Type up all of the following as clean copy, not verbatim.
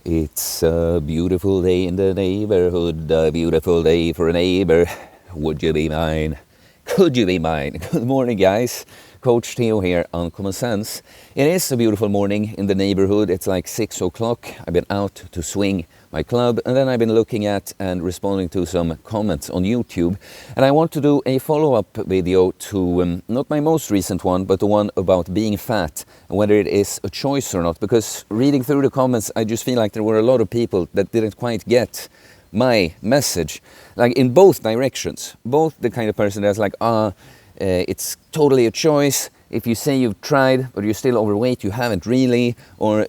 It's a beautiful day in the neighborhood, a beautiful day for a neighbor. Would you be mine? Could you be mine? Good morning, guys. Coach Theo here on Common Sense. It is a beautiful morning in the neighborhood. It's like 6 o'clock. I've been out to swing my club, and then I've been looking at and responding to some comments on YouTube. And I want to do a follow-up video to not my most recent one, but the one about being fat and whether it is a choice or not. Because reading through the comments, I just feel like there were a lot of people that didn't quite get my message, like in both directions. Both the kind of person that's like, it's totally a choice. If you say you've tried, but you're still overweight, you haven't really. Or,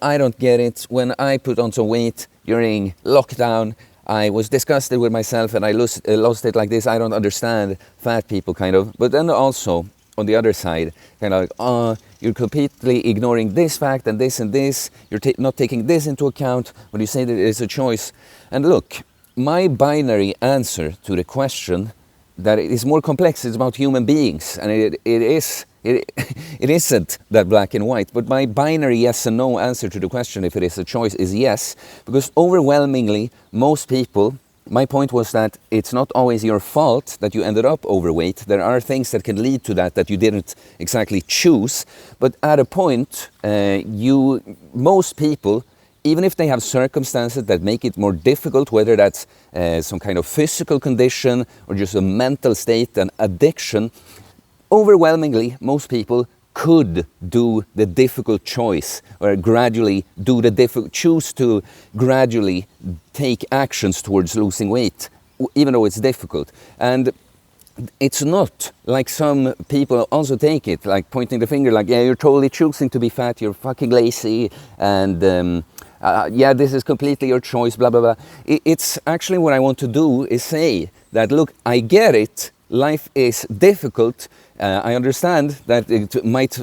I don't get it. When I put on some weight during lockdown, I was disgusted with myself and I lost it like this. I don't understand fat people, kind of. But then also, on the other side, kind of like, you're completely ignoring this fact and this and this. You're not taking this into account when you say that it's a choice. And look, my binary answer to the question that it is more complex. It's about human beings, and it isn't that black and white. But my binary yes and no answer to the question, if it is a choice, is yes, because overwhelmingly most people. My point was that it's not always your fault that you ended up overweight. There are things that can lead to that you didn't exactly choose. But at a point, most people, even if they have circumstances that make it more difficult, whether that's some kind of physical condition or just a mental state and addiction, overwhelmingly, most people could do the difficult choice or choose to gradually take actions towards losing weight, even though it's difficult. And it's not like some people also take it, like pointing the finger, like, yeah, you're totally choosing to be fat, you're fucking lazy, and yeah, this is completely your choice, blah, blah, blah. It's actually what I want to do is say that, look, I get it, life is difficult. I understand that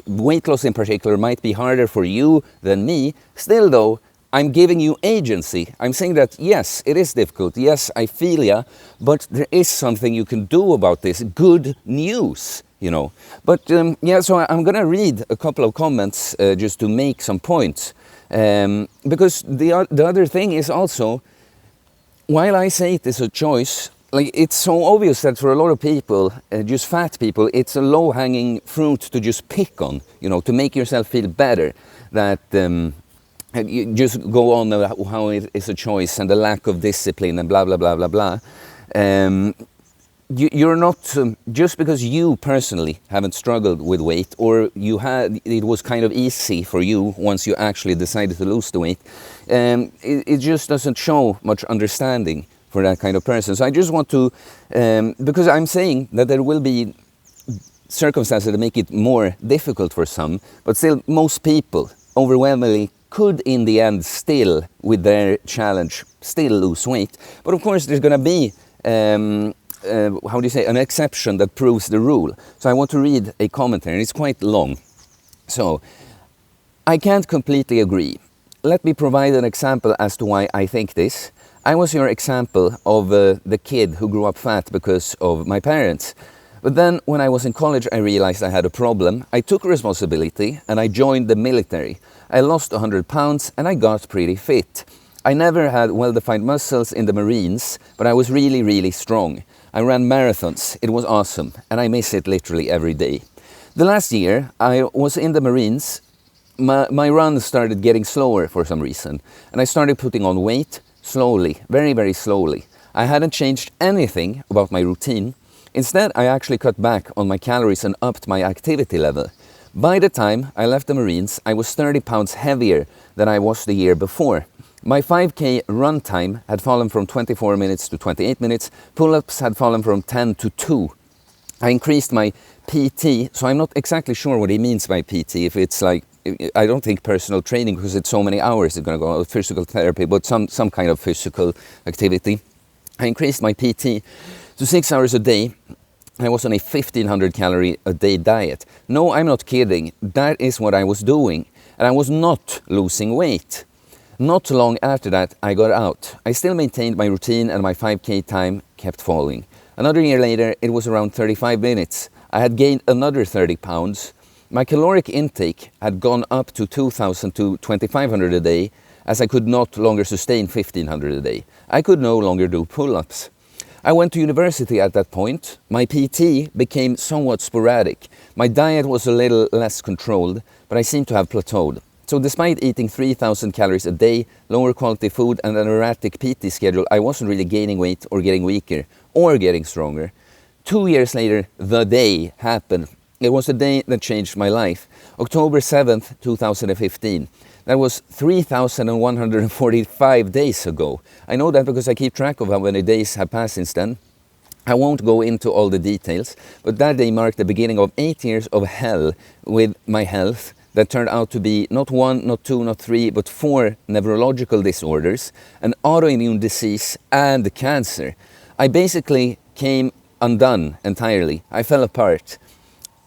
weight loss in particular might be harder for you than me. Still though, I'm giving you agency. I'm saying that yes, it is difficult. Yes, I feel ya, but there is something you can do about this. Good news, But yeah, so I'm gonna read a couple of comments just to make some points. Because the other thing is also, while I say it is a choice, like, it's so obvious that for a lot of people, just fat people, it's a low-hanging fruit to just pick on, to make yourself feel better. That you just go on how it is a choice and the lack of discipline and blah, blah, blah, blah, blah. You're not, just because you personally haven't struggled with weight, or it was kind of easy for you once you actually decided to lose the weight, it just doesn't show much understanding for that kind of person. So I just want to, because I'm saying that there will be circumstances that make it more difficult for some, but still most people overwhelmingly could in the end still, with their challenge, still lose weight. But of course there's going to be, an exception that proves the rule. So I want to read a commentary, and it's quite long. So, I can't completely agree. Let me provide an example as to why I think this. I was your example of the kid who grew up fat because of my parents. But then when I was in college, I realized I had a problem. I took responsibility and I joined the military. I lost 100 pounds and I got pretty fit. I never had well-defined muscles in the Marines, but I was really, really strong. I ran marathons. It was awesome, and I miss it literally every day. The last year I was in the Marines, my run started getting slower for some reason, and I started putting on weight slowly, very, very slowly. I hadn't changed anything about my routine. Instead, I actually cut back on my calories and upped my activity level. By the time I left the Marines, I was 30 pounds heavier than I was the year before. My 5K run time had fallen from 24 minutes to 28 minutes. Pull-ups had fallen from 10 to 2. I increased my PT, so I'm not exactly sure what he means by PT. If it's like, I don't think personal training, because it's so many hours it's going to go, physical therapy, but some kind of physical activity. I increased my PT to 6 hours a day. I was on a 1500 calorie a day diet. No, I'm not kidding. That is what I was doing. And I was not losing weight. Not long after that, I got out. I still maintained my routine and my 5K time kept falling. Another year later, it was around 35 minutes. I had gained another 30 pounds. My caloric intake had gone up to 2,000 to 2,500 a day, as I could not longer sustain 1500 a day. I could no longer do pull-ups. I went to university at that point. My PT became somewhat sporadic. My diet was a little less controlled, but I seemed to have plateaued. So despite eating 3,000 calories a day, lower quality food and an erratic PT schedule, I wasn't really gaining weight or getting weaker or getting stronger. 2 years later, the day happened. It was a day that changed my life. October 7th, 2015. That was 3,145 days ago. I know that because I keep track of how many days have passed since then. I won't go into all the details, but that day marked the beginning of 8 years of hell with my health that turned out to be not 1, not 2, not 3, but 4 neurological disorders, an autoimmune disease and cancer. I basically came undone entirely. I fell apart.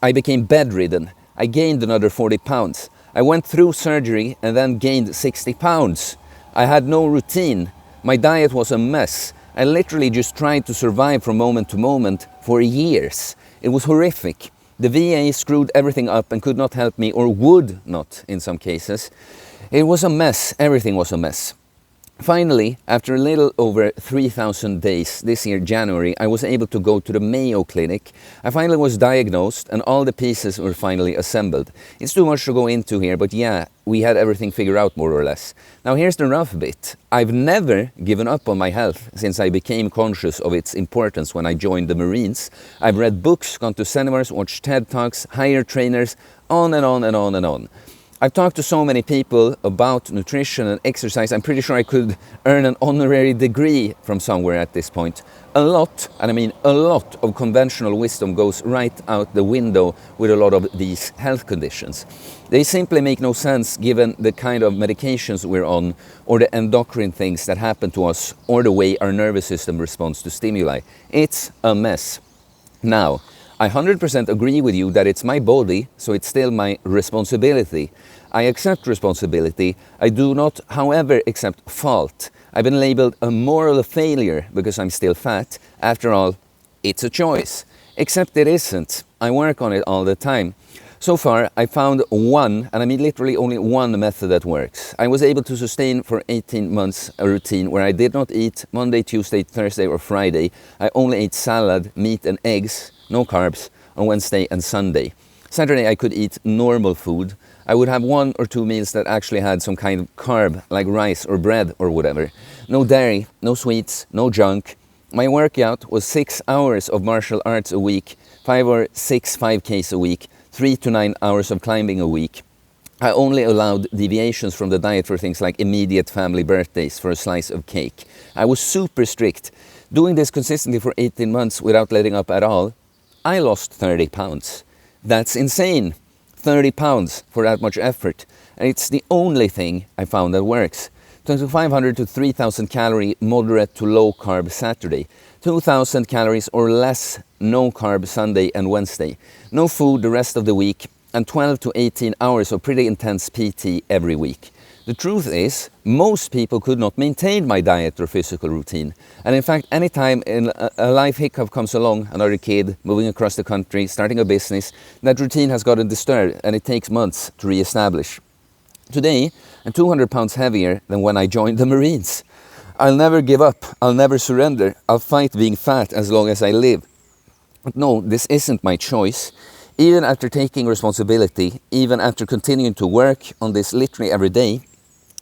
I became bedridden. I gained another 40 pounds. I went through surgery and then gained 60 pounds. I had no routine. My diet was a mess. I literally just tried to survive from moment to moment for years. It was horrific. The VA screwed everything up and could not help me, or would not in some cases. It was a mess. Everything was a mess. Finally, after a little over 3,000 days this year, January, I was able to go to the Mayo Clinic. I finally was diagnosed and all the pieces were finally assembled. It's too much to go into here, but yeah, we had everything figured out more or less. Now here's the rough bit. I've never given up on my health since I became conscious of its importance when I joined the Marines. I've read books, gone to seminars, watched TED Talks, hired trainers, on and on and on and on. I've talked to so many people about nutrition and exercise. I'm pretty sure I could earn an honorary degree from somewhere at this point. A lot, and I mean a lot, of conventional wisdom goes right out the window with a lot of these health conditions. They simply make no sense given the kind of medications we're on, or the endocrine things that happen to us, or the way our nervous system responds to stimuli. It's a mess. Now, I 100% agree with you that it's my body, so it's still my responsibility. I accept responsibility. I do not, however, accept fault. I've been labeled a moral failure because I'm still fat. After all, it's a choice. Except it isn't. I work on it all the time. So far, I found one, and I mean literally only one method that works. I was able to sustain for 18 months a routine where I did not eat Monday, Tuesday, Thursday or Friday. I only ate salad, meat and eggs, no carbs, on Wednesday and Sunday. Saturday I could eat normal food. I would have 1 or 2 meals that actually had some kind of carb, like rice or bread or whatever. No dairy, no sweets, no junk. My workout was 6 hours of martial arts a week, 5 or 6 5Ks a week, 3 to 9 hours of climbing a week. I only allowed deviations from the diet for things like immediate family birthdays for a slice of cake. I was super strict. Doing this consistently for 18 months without letting up at all, I lost 30 pounds. That's insane. 30 pounds for that much effort. And it's the only thing I found that works. 2,500 to 3,000 calorie moderate to low carb Saturday. 2,000 calories or less no carb Sunday and Wednesday. No food the rest of the week, and 12 to 18 hours of pretty intense PT every week. The truth is, most people could not maintain my diet or physical routine. And in fact, anytime a life hiccup comes along, another kid, moving across the country, starting a business, that routine has gotten disturbed and it takes months to re-establish. Today, I'm 200 pounds heavier than when I joined the Marines. I'll never give up. I'll never surrender. I'll fight being fat as long as I live. But no, this isn't my choice. Even after taking responsibility, even after continuing to work on this literally every day,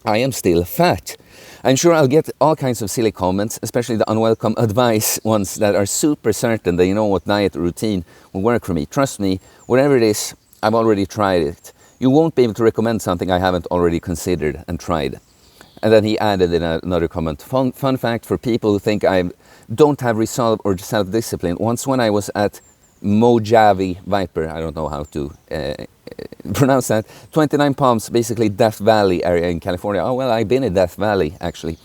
I am still fat. I'm sure I'll get all kinds of silly comments, especially the unwelcome advice ones that are super certain that you know what diet or routine will work for me. Trust me, whatever it is, I've already tried it. You won't be able to recommend something I haven't already considered and tried. And then he added in another comment, fun fact for people who think I don't have resolve or self-discipline. Once when I was at Mojave Viper, I don't know how to pronounce that, 29 Palms, basically Death Valley area in California. Oh, well, I've been in Death Valley, actually.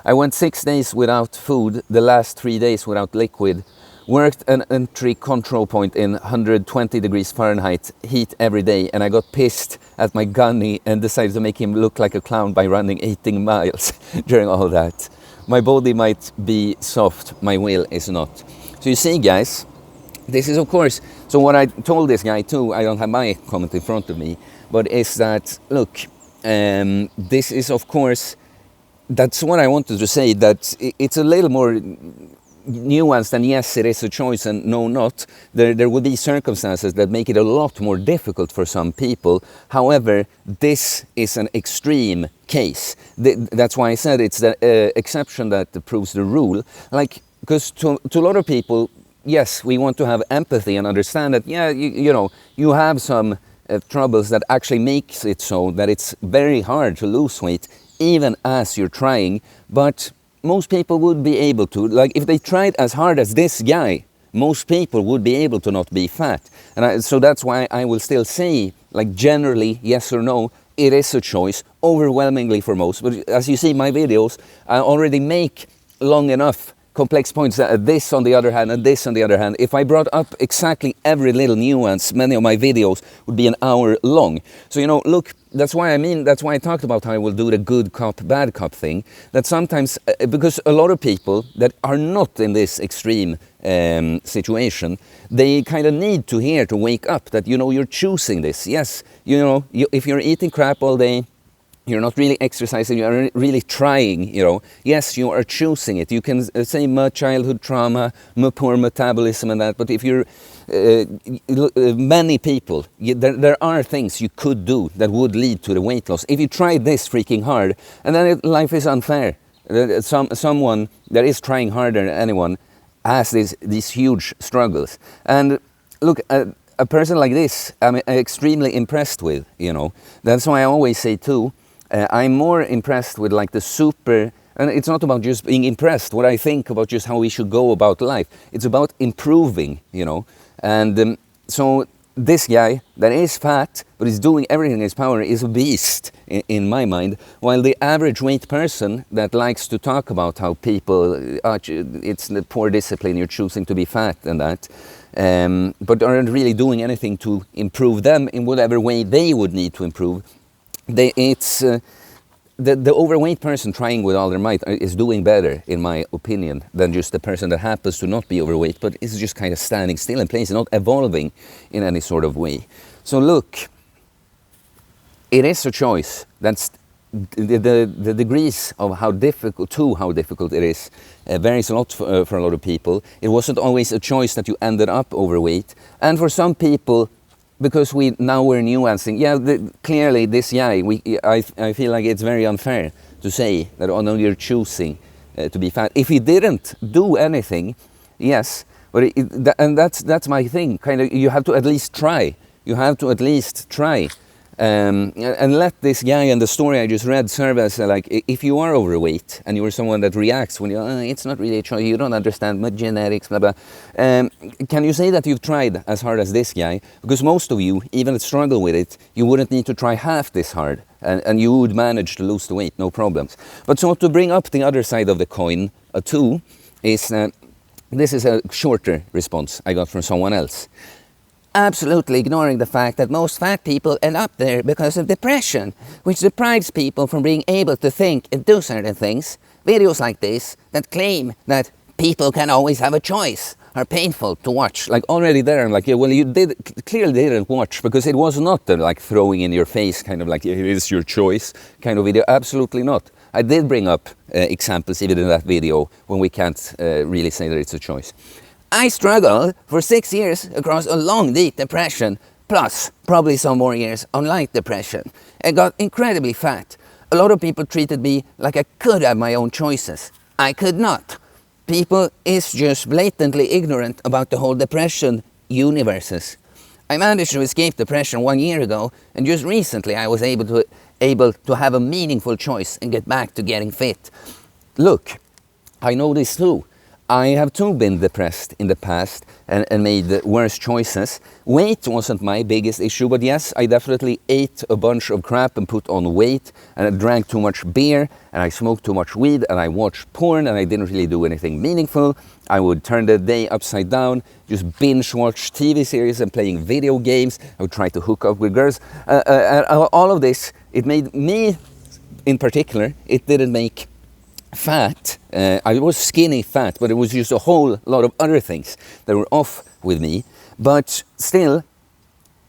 I went 6 days without food, the last 3 days without liquid, worked an entry control point in 120 degrees Fahrenheit heat every day, and I got pissed at my gunny and decided to make him look like a clown by running 18 miles during all that. My body might be soft, my will is not. So you see, guys, this is of course, so what I told this guy too, I don't have my comment in front of me, but is that, look, this is of course that's what I wanted to say, that it's a little more nuanced than yes, it is a choice and no, not. There will be circumstances that make it a lot more difficult for some people. However, this is an extreme case. That's why I said it's the exception that proves the rule. Like, because to a lot of people, yes, we want to have empathy and understand that, yeah, you know, you have some troubles that actually makes it so that it's very hard to lose weight even as you're trying. But most people would be able to, like if they tried as hard as this guy, most people would be able to not be fat. And so that's why I will still say, like generally, yes or no, it is a choice, overwhelmingly for most. But as you see my videos, I already make long enough complex points, this on the other hand and this on the other hand. If I brought up exactly every little nuance, many of my videos would be an hour long. So, you know, look, that's why I talked about how I will do the good cop, bad cop thing. That sometimes, because a lot of people that are not in this extreme situation, they kind of need to hear, to wake up that, you know, you're choosing this. Yes, you know, if you're eating crap all day, you're not really exercising, you're really trying, you know. Yes, you are choosing it. You can say my childhood trauma, my poor metabolism and that, but if you're, many people, there are things you could do that would lead to the weight loss. If you try this freaking hard, and then life is unfair. Someone that is trying harder than anyone has these huge struggles. And look, a person like this, I'm extremely impressed with, you know. That's why I always say too, I'm more impressed with like the super, and it's not about just being impressed, what I think about just how we should go about life. It's about improving, you know. And so this guy that is fat, but is doing everything in his power, is a beast in my mind. While the average weight person that likes to talk about how people, it's the poor discipline, you're choosing to be fat and that, but aren't really doing anything to improve them in whatever way they would need to improve. The overweight person trying with all their might is doing better, in my opinion, than just the person that happens to not be overweight, but is just kind of standing still in place and not evolving in any sort of way. So look, it is a choice. That's the degrees of how difficult it is varies a lot for a lot of people. It wasn't always a choice that you ended up overweight, and for some people, because we're nuancing, yeah, clearly this guy, I feel like it's very unfair to say that, oh no, you're choosing to be fat. If he didn't do anything, yes, but and that's my thing, kind of, you have to at least try. You have to at least try. And let this guy and the story I just read serve as like, if you are overweight and you are someone that reacts when it's not really a choice, you don't understand my genetics, blah blah. Can you say that you've tried as hard as this guy? Because most of you, even that struggle with it, you wouldn't need to try half this hard, and you would manage to lose the weight, no problems. But so to bring up the other side of the coin, too, is this is a shorter response I got from someone else. Absolutely ignoring the fact that most fat people end up there because of depression, which deprives people from being able to think and do certain things. Videos like this that claim that people can always have a choice are painful to watch. Like already there, I'm like, yeah, well, you clearly didn't watch, because it was not the like throwing in your face kind of like, it is your choice kind of video. Absolutely not. I did bring up examples even in that video when we can't really say that it's a choice. I struggled for 6 years across a long, deep depression, plus probably some more years on light depression, and got incredibly fat. A lot of people treated me like I could have my own choices. I could not. People is just blatantly ignorant about the whole depression universes. I managed to escape depression 1 year ago, and just recently I was able to have a meaningful choice and get back to getting fit. Look, I know this too. I have too been depressed in the past and made the worse choices. Weight wasn't my biggest issue, but yes, I definitely ate a bunch of crap and put on weight, and I drank too much beer, and I smoked too much weed, and I watched porn, and I didn't really do anything meaningful. I would turn the day upside down, just binge watch TV series and playing video games. I would try to hook up with girls. All of this, it made me, in particular, it didn't make fat. I was skinny fat, but it was just a whole lot of other things that were off with me. But still,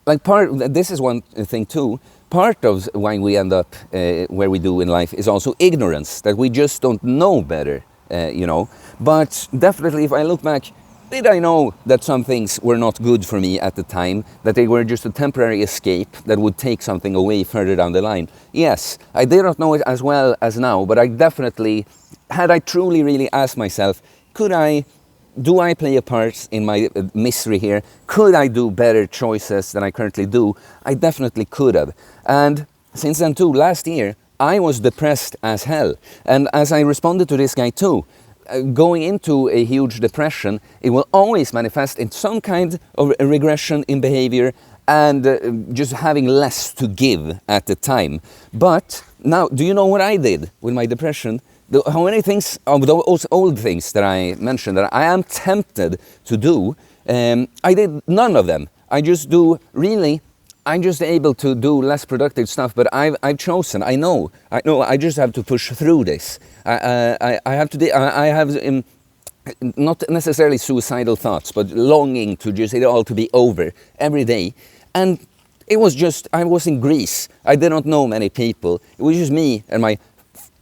like this is one thing too, part of why we end up where we do in life is also ignorance, that we just don't know better, you know. But definitely, if I look back, did I know that some things were not good for me at the time, that they were just a temporary escape that would take something away further down the line? Yes, I did not know it as well as now, but I definitely, had I truly really asked myself, do I play a part in my misery here? Could I do better choices than I currently do? I definitely could have. And since then too, last year, I was depressed as hell. And as I responded to this guy too, going into a huge depression, it will always manifest in some kind of a regression in behavior and just having less to give at the time. But now, do you know what I did with my depression? How many things of those old things that I mentioned that I am tempted to do, I did none of them. I'm just able to do less productive stuff, but I've chosen, I know, I just have to push through this. I have not necessarily suicidal thoughts, but longing to just it all to be over every day. And it was just, I was in Greece. I did not know many people. It was just me and my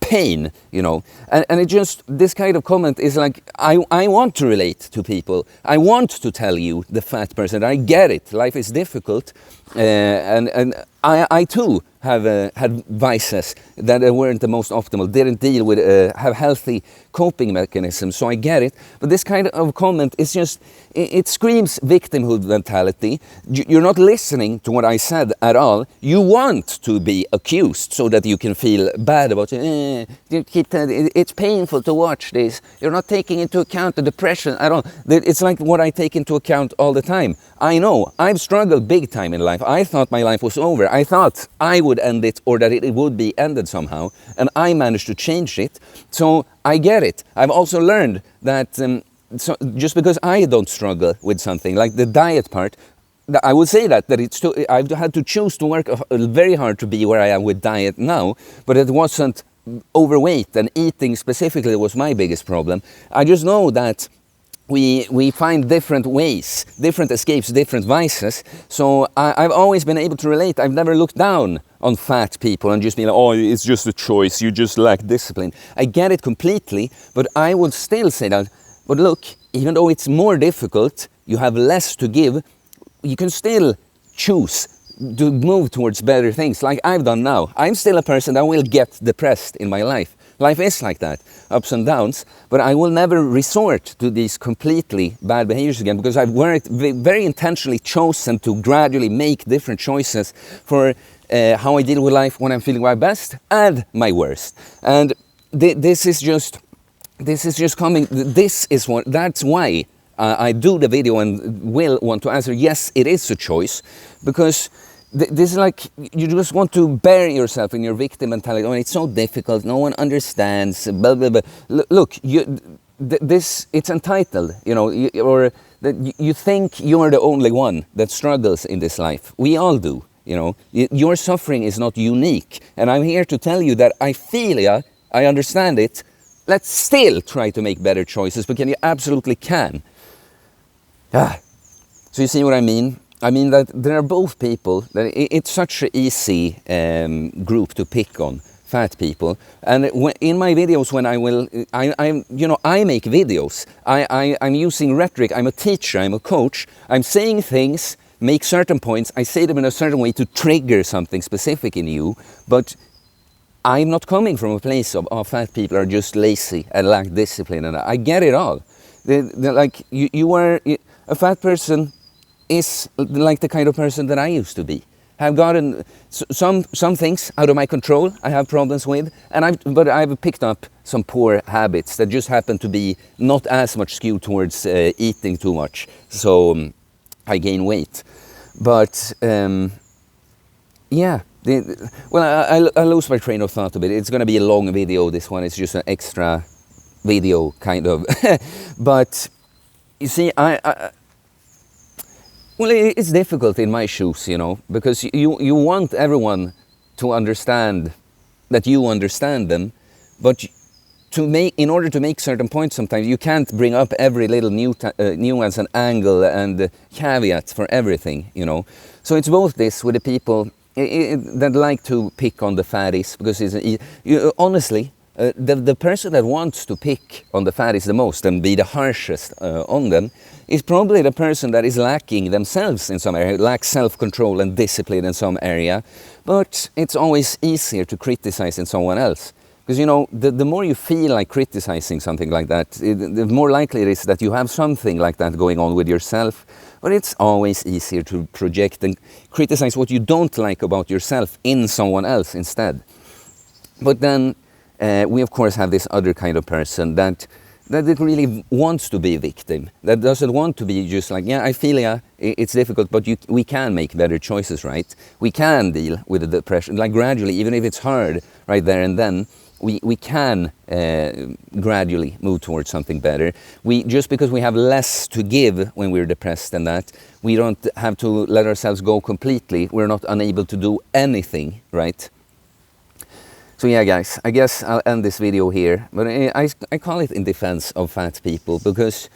pain, you know, and it just, this kind of comment is like, I want to relate to people. I want to tell you, the fat person, I get it, life is difficult, and I too have had vices that weren't the most optimal, didn't deal with, have healthy coping mechanisms, so I get it. But this kind of comment is just, it screams victimhood mentality. You're not listening to what I said at all. You want to be accused so that you can feel bad about it. It's painful to watch this. You're not taking into account the depression at all. It's like what I take into account all the time. I know, I've struggled big time in life. I thought my life was over. I thought I would end it, or that it would be ended somehow, and I managed to change it. So I get it. I've also learned that so just because I don't struggle with something like the diet part, I would say that it's too, I've had to choose to work very hard to be where I am with diet now, but it wasn't overweight, and eating specifically was my biggest problem. I just know that we find different ways, different escapes, different vices. So I've always been able to relate. I've never looked down on fat people and just been like, oh, it's just a choice, you just lack discipline. I get it completely, but I would still say that, but look, even though it's more difficult, you have less to give, you can still choose to move towards better things like I've done now. I'm still a person that will get depressed in my life. Life is like that, ups and downs, but I will never resort to these completely bad behaviors again, because I've worked very intentionally chosen to gradually make different choices for how I deal with life when I'm feeling my best and my worst. And this is just coming, that's why I do the video and will want to answer, yes, it is a choice, because this is like, you just want to bury yourself in your victim mentality. Oh, it's so difficult, no one understands, blah, blah, blah. Look, it's entitled, you know, or that you think you're the only one that struggles in this life. We all do, you know. Your suffering is not unique. And I'm here to tell you that I feel ya, I understand it. Let's still try to make better choices, because you absolutely can. So you see what I mean? I mean that there are both people, that it's such an easy group to pick on, fat people. And in my videos, when I make videos, I'm using rhetoric, I'm a teacher, I'm a coach, I'm saying things, make certain points, I say them in a certain way to trigger something specific in you, but I'm not coming from a place of, oh, fat people are just lazy and lack discipline, and I get it all. Like, a fat person is like the kind of person that I used to be. I've gotten some things out of my control I have problems with, but I've picked up some poor habits that just happen to be not as much skewed towards eating too much, so I gain weight. But yeah, I lose my train of thought a bit. It's going to be a long video, this one. It's just an extra video, kind of. But you see, well, it's difficult in my shoes, you know, because you want everyone to understand that you understand them, but in order to make certain points sometimes, you can't bring up every little nuance and angle and caveat for everything, you know. So it's both this with the people that like to pick on the fatties, because honestly, the person that wants to pick on the fatties the most and be the harshest on them is probably the person that is lacking themselves in some area, lacks self-control and discipline in some area. But it's always easier to criticize in someone else. Because, you know, the more you feel like criticizing something like that, the more likely it is that you have something like that going on with yourself. But it's always easier to project and criticize what you don't like about yourself in someone else instead. But then we, of course, have this other kind of person that it really wants to be a victim, that doesn't want to be just like, yeah, I feel, yeah, it's difficult, but we can make better choices, right? We can deal with the depression, like gradually, even if it's hard right there and then, we can gradually move towards something better. Just because we have less to give when we're depressed than that, we don't have to let ourselves go completely. We're not unable to do anything, right? So yeah, guys, I guess I'll end this video here. But I call it in defense of fat people, because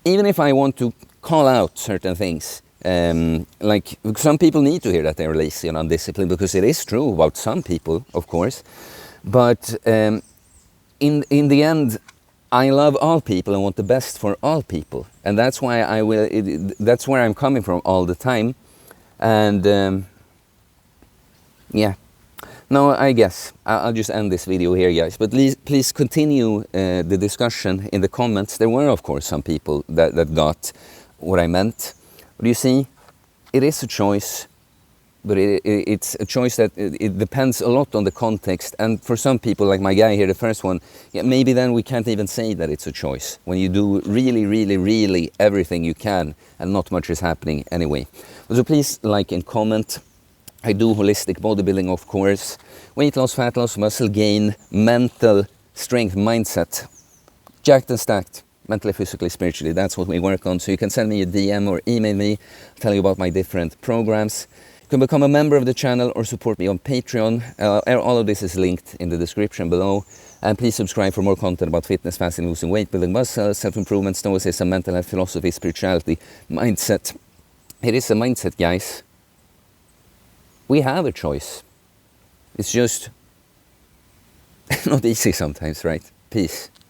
even if I want to call out certain things, like some people need to hear that they're lazy and undisciplined, because it is true about some people, of course. But in the end, I love all people and want the best for all people, and that's why that's where I'm coming from all the time. And yeah. No, I guess I'll just end this video here, guys. But please continue the discussion in the comments. There were, of course, some people that got what I meant. But you see, it is a choice. But it's a choice that it depends a lot on the context. And for some people, like my guy here, the first one, yeah, maybe then we can't even say that it's a choice. When you do really, really, really everything you can and not much is happening anyway. So please like and comment. I do holistic bodybuilding, of course, weight loss, fat loss, muscle gain, mental strength, mindset, jacked and stacked, mentally, physically, spiritually. That's what we work on. So you can send me a DM or email me, tell you about my different programs. You can become a member of the channel or support me on Patreon. All of this is linked in the description below. And please subscribe for more content about fitness, fasting, losing weight, building muscle, self-improvement, stoicism, mental health, philosophy, spirituality, mindset. It is a mindset, guys. We have a choice. It's just not easy sometimes, right? Peace.